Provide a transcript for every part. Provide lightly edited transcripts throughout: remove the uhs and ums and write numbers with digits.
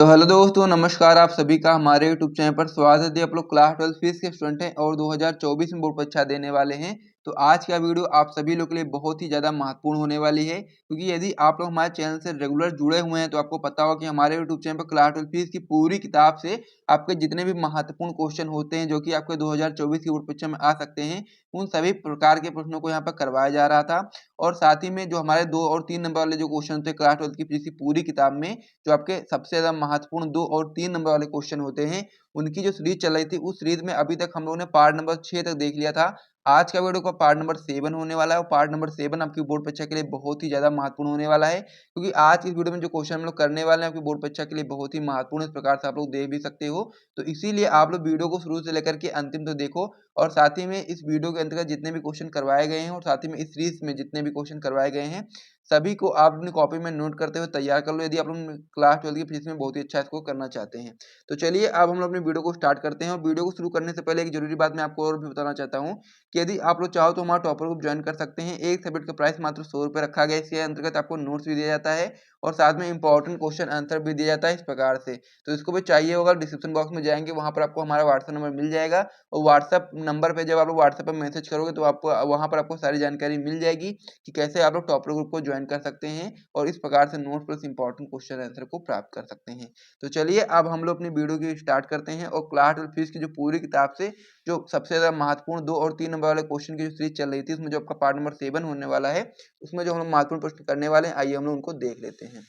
तो हेलो दोस्तों, नमस्कार। आप सभी का हमारे यूट्यूब चैनल पर स्वागत है। यदि आप लोग क्लास 12 फीस के स्टूडेंट हैं और 2024 में बोर्ड परीक्षा देने वाले हैं, तो आज का वीडियो आप सभी लोग के लिए बहुत ही ज़्यादा महत्वपूर्ण होने वाली है, क्योंकि यदि आप लोग हमारे चैनल से रेगुलर जुड़े हुए हैं तो आपको पता होगा कि हमारे यूट्यूब चैनल पर क्लास 12 फीस की पूरी किताब से आपके जितने भी महत्वपूर्ण क्वेश्चन होते हैं जो कि आपके 2024 की बोर्ड परीक्षा में आ सकते हैं, उन सभी प्रकार के प्रश्नों को यहाँ पर करवाया जा रहा था। और साथ ही में जो हमारे 2 और 3 नंबर वाले जो क्वेश्चन होते हैं क्लास 12 की फीस की पूरी किताब में, जो आपके सबसे ज़्यादा महत्वपूर्ण 2 और 3 नंबर वाले क्वेश्चन होते हैं, उनकी जो सीरीज चल रही थी, उस सीरीज में अभी तक हम लोगों ने पार्ट नंबर 6 तक देख लिया था। आज का वीडियो का पार्ट नंबर 7 होने वाला है और पार्ट नंबर 7 आपकी बोर्ड परीक्षा के लिए बहुत ही ज़्यादा महत्वपूर्ण होने वाला है, क्योंकि आज इस वीडियो में जो क्वेश्चन हम लोग करने वाले हैं आपकी बोर्ड परीक्षा के लिए बहुत ही महत्वपूर्ण, इस प्रकार से आप लोग देख भी सकते हो। तो इसीलिए आप लोग वीडियो को शुरू से लेकर के अंतिम तक देखो, और साथ ही में इस वीडियो के अंतर्गत जितने भी क्वेश्चन करवाए गए हैं और साथ ही में इस सीरीज में जितने भी क्वेश्चन करवाए गए हैं, सभी को आप अपनी कॉपी में नोट करते हुए तैयार कर लो, यदि आप लोग क्लास 12 की फिजिक्स में बहुत ही अच्छा इसको करना चाहते हैं। तो चलिए अब हम लोग अपनी वीडियो को स्टार्ट करते हैं, और वीडियो को शुरू करने से पहले एक जरूरी बात मैं आपको और भी बताना चाहता हूँ कि यदि आप लोग चाहो तो हमारा टॉपर ग्रुप ज्वाइन कर सकते हैं। एक सब्जेक्ट का प्राइस मात्र 100 रुपये रखा गया है। इसके अंतर्गत आपको नोट्स भी दिया जाता है और साथ में इंपॉर्टेंट क्वेश्चन आंसर भी दिया जाता है इस प्रकार से। तो इसको भी चाहिए होगा, डिस्क्रिप्शन बॉक्स में जाएंगे, वहाँ पर आपको हमारा व्हाट्सएप नंबर मिल जाएगा, और व्हाट्सएप नंबर पे जब आप लोग व्हाट्सएप पर मैसेज करोगे तो आपको वहाँ पर आपको सारी जानकारी मिल जाएगी कि कैसे आप लोग टॉपर ग्रुप को ज्वाइन कर सकते हैं और इस प्रकार से note plus important question answer को प्राप्त कर सकते हैं। तो चलिए अब हम लोग अपनी वीडियो की स्टार्ट करते हैं, और क्लास 12 फिजिक्स की जो पूरी किताब से जो सबसे ज़्यादा महत्वपूर्ण 2 और 3 नंबर वाले क्वेश्चन की जो सीरीज चल रही थी, उसमें जो आपका पार्ट नंबर 7 होने वाला है, उसमें जो हम लोग महत्वपूर्ण प्रश्न करने वाले हैं, आइए हम लोग उनको देख लेते हैं।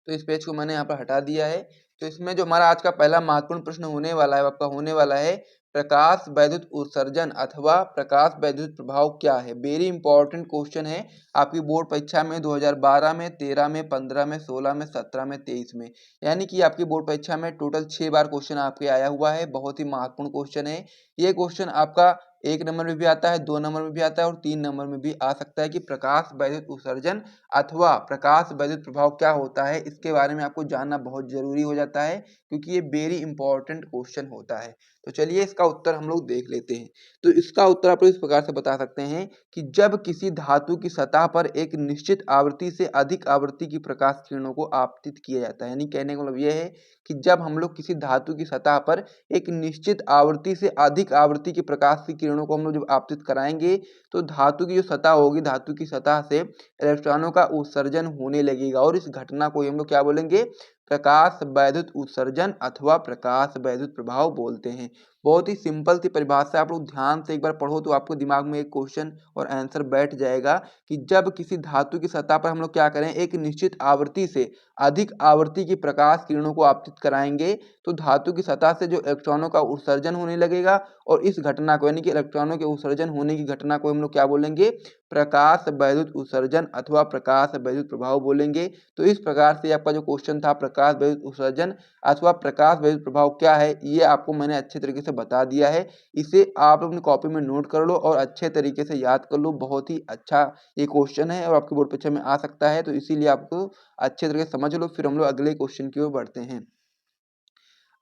तो इस पेज को मैंने यहाँ पर हटा दिया है। तो इसमें जो हमारा आज का पहला महत्वपूर्ण प्रश्न होने वाला है, आपका होने वाला है, प्रकाश वैद्युत उत्सर्जन अथवा प्रकाश वैद्युत प्रभाव क्या है। वेरी इंपॉर्टेंट क्वेश्चन है आपकी बोर्ड परीक्षा में 2012 में, 13 में, 15 में, 16 में, 17 में, 23 में, यानी कि आपकी बोर्ड परीक्षा में टोटल 6 बार क्वेश्चन आपके आया हुआ है। बहुत ही महत्वपूर्ण क्वेश्चन है ये क्वेश्चन। आपका 1 नंबर में भी आता है, 2 नंबर में भी आता है और 3 नंबर में भी आ सकता है कि प्रकाश वैद्युत उत्सर्जन अथवा प्रकाश वैद्युत प्रभाव क्या होता है, इसके बारे में आपको जानना बहुत जरूरी हो जाता है, क्योंकि ये वेरी इंपॉर्टेंट क्वेश्चन होता है। तो चलिए इसका उत्तर हम लोग देख लेते हैं। तो इसका उत्तर आप लोग इस प्रकार से बता सकते हैं कि जब किसी धातु की सतह पर एक निश्चित आवृत्ति से अधिक आवृत्ति की प्रकाश किरणों को आपतित किया जाता है, यानी कहने का मतलब यह है कि जब हम लोग किसी धातु की सतह पर एक निश्चित आवृत्ति से अधिक आवृत्ति की प्रकाश की किरणों को हम लोग जब आपतित कराएंगे, तो धातु की जो सतह होगी, धातु की सतह से इलेक्ट्रॉनों का उत्सर्जन होने लगेगा, और इस घटना को हम लोग क्या बोलेंगे, प्रकाश वैद्युत उत्सर्जन अथवा प्रकाश वैद्युत प्रभाव बोलते हैं। बहुत ही सिंपल सी परिभाषा, आप लोग ध्यान से एक बार पढ़ो तो आपको दिमाग में एक क्वेश्चन और आंसर बैठ जाएगा कि जब किसी धातु की सतह पर हम लोग क्या करें, एक निश्चित आवृत्ति से अधिक आवृत्ति की प्रकाश किरणों को आपतित कराएंगे, तो धातु की सतह से जो इलेक्ट्रॉनों का उत्सर्जन होने लगेगा, और इस घटना को, यानी कि इलेक्ट्रॉनों के उत्सर्जन होने की घटना को हम लोग क्या बोलेंगे, प्रकाश वैद्युत उत्सर्जन अथवा प्रकाश वैद्युत प्रभाव बोलेंगे। तो इस प्रकार से आपका जो क्वेश्चन था, प्रकाश वैद्युत उत्सर्जन अथवा प्रकाश वैद्युत प्रभाव क्या है, ये आपको मैंने अच्छे तरीके से बता दिया है। इसे आप अपनी कॉपी में नोट कर लो और अच्छे तरीके से याद कर लो। बहुत ही अच्छा ये क्वेश्चन है और आपकी बोर्ड परीक्षा में आ सकता है, तो इसीलिए आपको अच्छे तरीके से समझ लो। फिर हम लोग अगले क्वेश्चन की ओर बढ़ते हैं।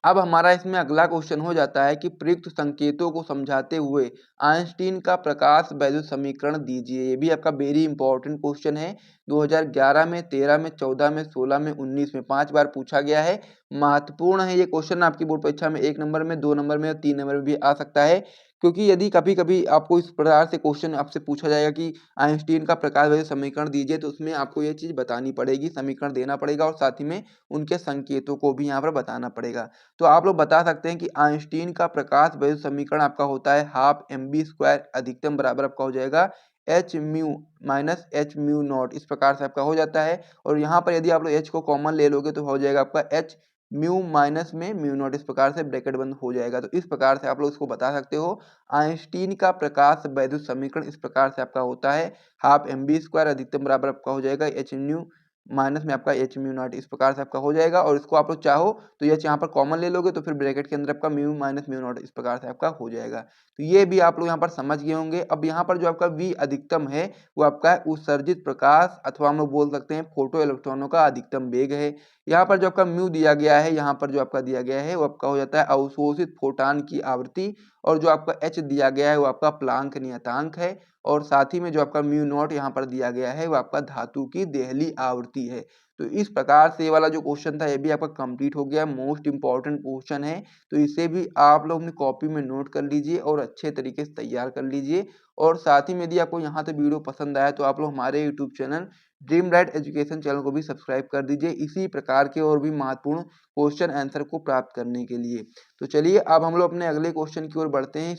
अब हमारा इसमें अगला क्वेश्चन हो जाता है कि प्रयुक्त संकेतों को समझाते हुए आइंस्टीन का प्रकाश वैद्युत समीकरण दीजिए। ये भी आपका वेरी इंपॉर्टेंट क्वेश्चन है। 2011 में, 13 में, 14 में, 16 में, 19 में 5 बार पूछा गया है। महत्वपूर्ण है ये क्वेश्चन आपकी बोर्ड परीक्षा में 1 नंबर में, 2 नंबर में और 3 नंबर में भी आ सकता है, क्योंकि यदि कभी कभी आपको इस प्रकार से क्वेश्चन आपसे पूछा जाएगा कि आइंस्टीन का प्रकाश वैद्युत समीकरण दीजिए, तो उसमें आपको ये चीज़ बतानी पड़ेगी, समीकरण देना पड़ेगा और साथ ही में उनके संकेतों को भी यहाँ पर बताना पड़ेगा। तो आप लोग बता सकते हैं कि आइंस्टीन का प्रकाश वैद्युत समीकरण आपका होता है हाफ mv² अधिकतम बराबर आपका हो जाएगा H mu minus H mu naught, इस प्रकार से आपका हो जाता है। और यहाँ पर यदि आप लोग एच को कॉमन ले लोगे तो हो जाएगा आपका एच म्यू माइनस में म्यू नॉट, इस प्रकार से ब्रैकेट बंद हो जाएगा। तो इस प्रकार से आप लोग इसको बता सकते हो। आइंस्टीन का प्रकाश वैद्युत समीकरण इस प्रकार से आपका होता है हाफ mv² अधिकतम बराबर आपका हो जाएगा एच म्यू माइनस में आपका एच म्यू नॉट, इस प्रकार से आपका हो जाएगा। और इसको आप लोग चाहो तो एच यहाँ पर कॉमन ले लोगे तो फिर ब्रैकेट के अंदर आपका म्यू माइनस म्यू नॉट, इस प्रकार से आपका हो जाएगा। तो ये भी आप लोग यहाँ पर समझ गए होंगे। अब यहाँ पर जो आपका V अधिकतम है वो आपका उत्सर्जित प्रकाश अथवा हम लोग बोल सकते हैं फोटो इलेक्ट्रॉनों का अधिकतम वेग है। यहाँ पर जो आपका म्यू दिया गया है, यहाँ पर जो आपका दिया गया है वो आपका हो जाता है अवशोषित फोटान की आवृत्ति, और जो आपका एच दिया गया है वो आपका प्लांक नियतांक है, और साथ ही में जो आपका म्यू नॉट यहाँ पर दिया गया है वो आपका धातु की देहली आवृत्ति है। तो इस प्रकार से ये वाला जो क्वेश्चन था ये भी आपका कंप्लीट हो गया। मोस्ट इंपॉर्टेंट क्वेश्चन है, तो इसे भी आप लोग अपनी कॉपी में नोट कर लीजिए और अच्छे तरीके से तैयार कर लीजिए। और साथ ही में यदि आपको यहाँ तक वीडियो पसंद आया तो आप लोग हमारे YouTube channel dream bright education channel को भी सब्सक्राइब कर दीजिए, इसी प्रकार के और भी महत्वपूर्ण क्वेश्चन आंसर को प्राप्त करने के लिए। तो चलिए अब हम लोग अपने अगले क्वेश्चन की ओर बढ़ते हैं।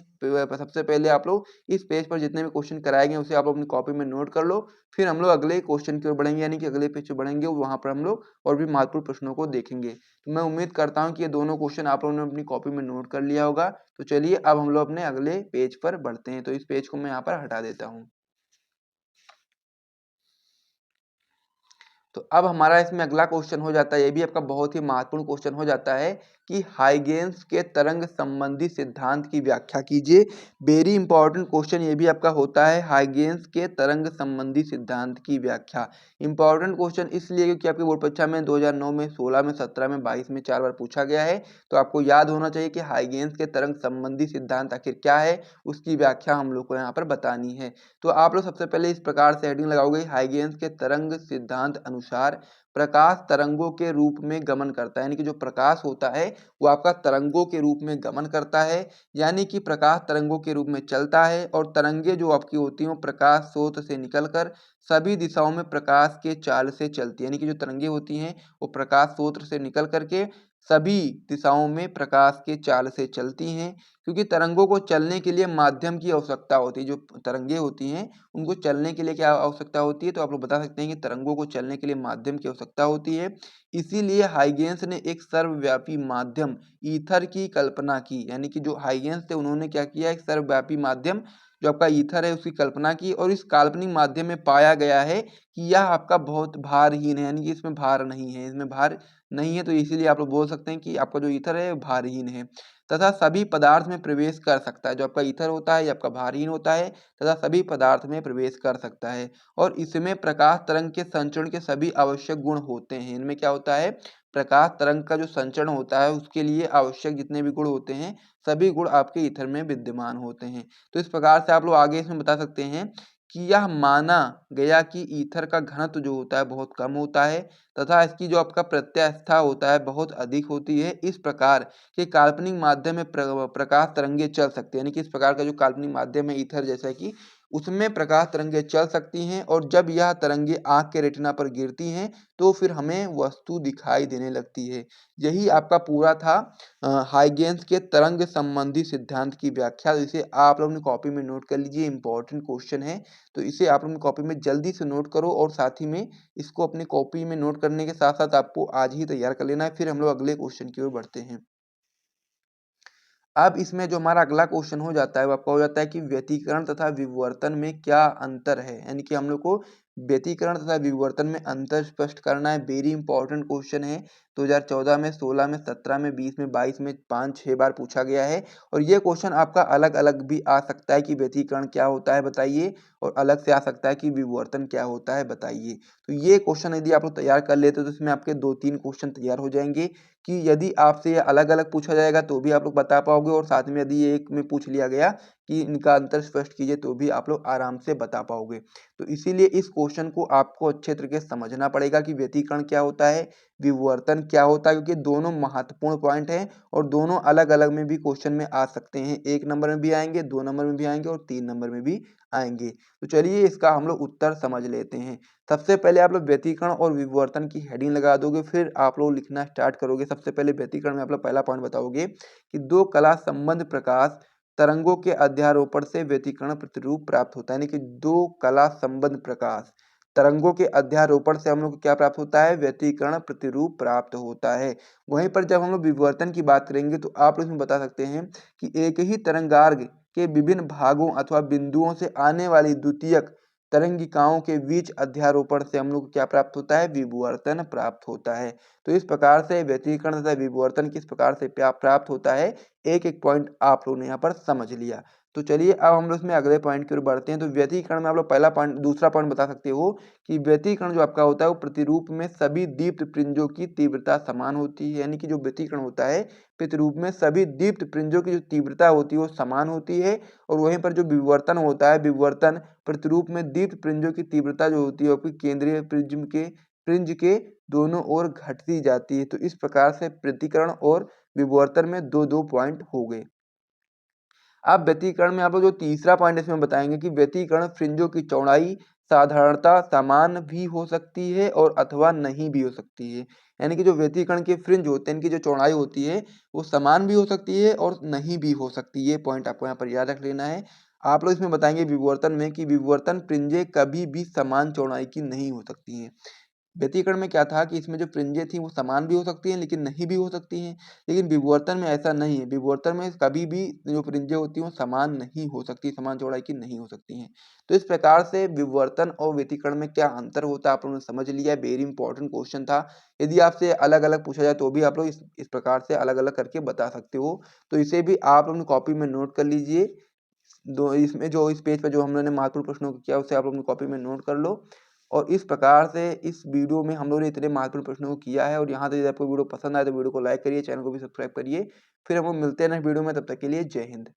सबसे पहले आप लोग इस पेज पर जितने भी क्वेश्चन कराए गए उसे आप लोग अपनी कॉपी में नोट कर लो, फिर हम लोग अगले क्वेश्चन की ओर बढ़ेंगे, यानी कि अगले पेज पे बढ़ेंगे, वहां पर हम लोग और भी महत्वपूर्ण प्रश्नों को देखेंगे। तो मैं उम्मीद करता हूं कि ये दोनों क्वेश्चन आप लोगों ने अपनी कॉपी में नोट कर लिया होगा। तो चलिए अब हम लोग अपने अगले पेज पर बढ़ते हैं। तो इस पेज को मैं यहाँ पर हटा देता हूँ। तो अब हमारा इसमें अगला क्वेश्चन हो जाता है, ये भी आपका बहुत ही महत्वपूर्ण क्वेश्चन हो जाता है कि हाइगेन्स के तरंग संबंधी सिद्धांत की व्याख्या कीजिए। वेरी इंपॉर्टेंट क्वेश्चन ये भी आपका होता है, हाइगेन्स के तरंग संबंधी सिद्धांत की व्याख्या। इंपॉर्टेंट क्वेश्चन इसलिए क्योंकि आपकी बोर्ड परीक्षा में 2009 में, 16 में, 17 में, 22 में 4 बार पूछा गया है। तो आपको याद होना चाहिए कि हाइगेन्स के तरंग संबंधी सिद्धांत आखिर क्या है, उसकी व्याख्या हम लोग को यहाँ पर बतानी है। तो आप लोग सबसे पहले इस प्रकार से हेडिंग लगाओगे, हाइगेन्स के तरंग सिद्धांत अनुसार प्रकाश तरंगों के रूप में गमन करता है, यानी कि जो प्रकाश होता है वो आपका तरंगों के रूप में गमन करता है, यानी कि प्रकाश तरंगों के रूप में चलता है। और तरंगे जो आपकी होती हैं वो प्रकाश स्रोत से निकलकर सभी दिशाओं में प्रकाश के चाल से चलती है, यानी कि जो तरंगे होती हैं वो प्रकाश स्रोत से निकल करके सभी दिशाओं में प्रकाश के चाल से चलती हैं। क्योंकि तरंगों को चलने के लिए माध्यम की आवश्यकता होती है, जो तरंगे होती हैं उनको चलने के लिए क्या आवश्यकता होती है, तो आप लोग बता सकते हैं कि तरंगों को चलने के लिए माध्यम की आवश्यकता होती है। इसीलिए हाइगेन्स ने एक सर्वव्यापी माध्यम ईथर की कल्पना की, यानी कि जो हाइगेन्स थे उन्होंने क्या किया, एक सर्वव्यापी माध्यम जो आपका ईथर है उसकी कल्पना की। और इस काल्पनिक माध्यम में पाया गया है कि यह आपका बहुत भारहीन है, यानी कि इसमें भार नहीं है, इसमें भार नहीं है, तो इसीलिए आप लोग बोल सकते हैं कि आपका जो ईथर है भारहीन है तथा सभी पदार्थ में प्रवेश कर सकता है। जो आपका ईथर होता है ये आपका भारहीन होता है तथा सभी पदार्थ में प्रवेश कर सकता है। और इसमें प्रकाश तरंग के संचरण के सभी आवश्यक गुण होते हैं। इनमें क्या होता है, प्रकाश तरंग का जो संचरण होता है उसके लिए आवश्यक जितने भी गुण होते हैं सभी गुण आपके ईथर में विद्यमान होते हैं। तो इस प्रकार से आप लोग आगे इसमें बता सकते हैं कि यह माना गया कि ईथर का घनत्व जो होता है बहुत कम होता है तथा इसकी जो आपका प्रत्यास्थता होता है बहुत अधिक होती है। इस प्रकार के काल्पनिक माध्यम में प्रकाश तरंगे चल सकती है, यानी कि इस प्रकार का जो काल्पनिक माध्यम है ईथर जैसा कि उसमें प्रकाश तरंगे चल सकती हैं। और जब यह तरंगे आँख के रेटिना पर गिरती हैं तो फिर हमें वस्तु दिखाई देने लगती है। यही आपका पूरा था हाइगेन्स के तरंग संबंधी सिद्धांत की व्याख्या। इसे आप लोग अपनी कॉपी में नोट कर लीजिए, इंपॉर्टेंट क्वेश्चन है। तो इसे आप लोग कॉपी में जल्दी से नोट करो और साथ ही में इसको अपनी कॉपी में नोट करने के साथ साथ आपको आज ही तैयार कर लेना है। फिर हम लोग अगले क्वेश्चन की ओर बढ़ते हैं। अब इसमें जो हमारा अगला क्वेश्चन हो जाता है वो आपका हो जाता है कि व्यतिकरण तथा विवर्तन में क्या अंतर है, यानी कि हम लोग को व्यतिकरण तथा विवर्तन में अंतर स्पष्ट करना है। वेरी इंपॉर्टेंट क्वेश्चन है, 2014 में, 16 में, 17 में, 20 में, 22 में 5-6 बार पूछा गया है। और ये क्वेश्चन आपका अलग अलग भी आ सकता है कि व्यतिकरण क्या होता है बताइए, और अलग से आ सकता है कि विवर्तन क्या होता है बताइए। तो ये क्वेश्चन यदि आप लोग तैयार कर लेते हो तो इसमें आपके 2-3 क्वेश्चन तैयार हो जाएंगे कि यदि आपसे ये अलग अलग पूछा जाएगा तो भी आप लोग बता पाओगे, और साथ में यदि एक में पूछ लिया गया कि इनका अंतर स्पष्ट कीजिए तो भी आप लोग आराम से बता पाओगे। तो इसीलिए इस क्वेश्चन को आपको अच्छे तरीके से समझना पड़ेगा कि व्यतिकरण क्या होता है, विवर्तन क्या होता है, क्योंकि दोनों महत्वपूर्ण पॉइंट हैं और दोनों अलग अलग में भी क्वेश्चन में आ सकते हैं। 1 नंबर में भी आएंगे, 2 नंबर में भी आएंगे और 3 नंबर में भी आएंगे। तो चलिए इसका हम लोग उत्तर समझ लेते हैं। सबसे पहले आप लोग व्यतिकरण और विवर्तन की हेडिंग लगा दोगे, फिर आप लोग लिखना स्टार्ट करोगे। सबसे पहले व्यतिकरण में आप लोग पहला पॉइंट बताओगे कि दो कला संबंध प्रकाश तरंगों के अध्यारोपण से व्यतिकरण प्रतिरूप प्राप्त होता है, यानी कि दो कला संबंध प्रकाश तरंगों के अध्यारोपण से हम लोग को क्या प्राप्त होता है, व्यतिकरण प्रतिरूप प्राप्त होता है। वहीं पर जब हम लोग विवर्तन की बात करेंगे तो आप लोग इसमें बता सकते हैं कि एक ही तरंगार्घ के विभिन्न भागों अथवा बिंदुओं से आने वाली द्वितीयक तरंगिकाओं के बीच अध्यारोपण से हम लोग को क्या प्राप्त होता है, विवर्तन प्राप्त होता है। तो इस प्रकार से व्यतिकरण तथा विवर्तन किस प्रकार से प्राप्त होता है, एक एक पॉइंट आप लोगों ने यहाँ पर समझ लिया। तो चलिए अब हम लोग इसमें अगले पॉइंट की ओर बढ़ते हैं। तो व्यतिकरण में आप लोग पहला पॉइंट, दूसरा पॉइंट बता सकते हो कि व्यतिकरण जो आपका होता है वो प्रतिरूप में सभी दीप्त पुंजों की तीव्रता समान होती है, यानी कि जो व्यतिकरण होता है प्रतिरूप में सभी दीप्त पुंजों की जो तीव्रता होती है वो समान होती है। और वहीं पर जो विवर्तन होता है, विवर्तन प्रतिरूप में दीप्त पुंजों की तीव्रता जो होती है वो केंद्रीय प्रिज्म के दोनों ओर घटती जाती है। तो इस प्रकार से पृथक्करण और विवर्तन में 2-2 पॉइंट हो गए। अब व्यतिकरण में आप लोग जो तीसरा पॉइंट इसमें बताएंगे कि व्यतिकरण फ्रिंजों की चौड़ाई साधारणतः समान भी हो सकती है और अथवा नहीं भी हो सकती है। यानी कि जो व्यतिकरण के फ्रिंज होते हैं इनकी जो चौड़ाई होती है वो समान भी हो सकती है और नहीं भी हो सकती। ये पॉइंट आपको यहाँ पर याद रख लेना है। आप लोग इसमें बताएंगे विवर्तन में कि विवर्तन फ्रिंजें कभी भी समान चौड़ाई की नहीं हो सकती हैं। व्यतिकरण में क्या था कि इसमें जो फ्रिंजें थी वो समान भी हो सकती हैं लेकिन नहीं भी हो सकती हैं। लेकिन विवर्तन में ऐसा नहीं है। विवर्तन में कभी भी जो फ्रिंजें होती हैं वो समान नहीं हो सकती, समान चौड़ाई की नहीं हो सकती हैं। तो इस प्रकार से विवर्तन और व्यतिकरण में क्या अंतर होता है आप लोगों ने समझ लिया। वेरी इंपॉर्टेंट क्वेश्चन था। यदि आपसे अलग अलग पूछा जाए तो भी आप लोग इस प्रकार से अलग अलग करके बता सकते हो। तो इसे भी आप लोग कॉपी में नोट कर लीजिए। दो इसमें जो इस पेज पे जो हम लोगों ने महत्वपूर्ण प्रश्नों को किया उसे आप अपनी कॉपी में नोट कर लो। और इस प्रकार से इस वीडियो में हम लोगों ने इतने महत्वपूर्ण प्रश्नों को किया है। और यहाँ तक यदि आपको वीडियो पसंद आए तो वीडियो को लाइक करिए, चैनल को भी सब्सक्राइब करिए। फिर हम लोग मिलते हैं नेक्स्ट वीडियो में, तब तक के लिए जय हिंद।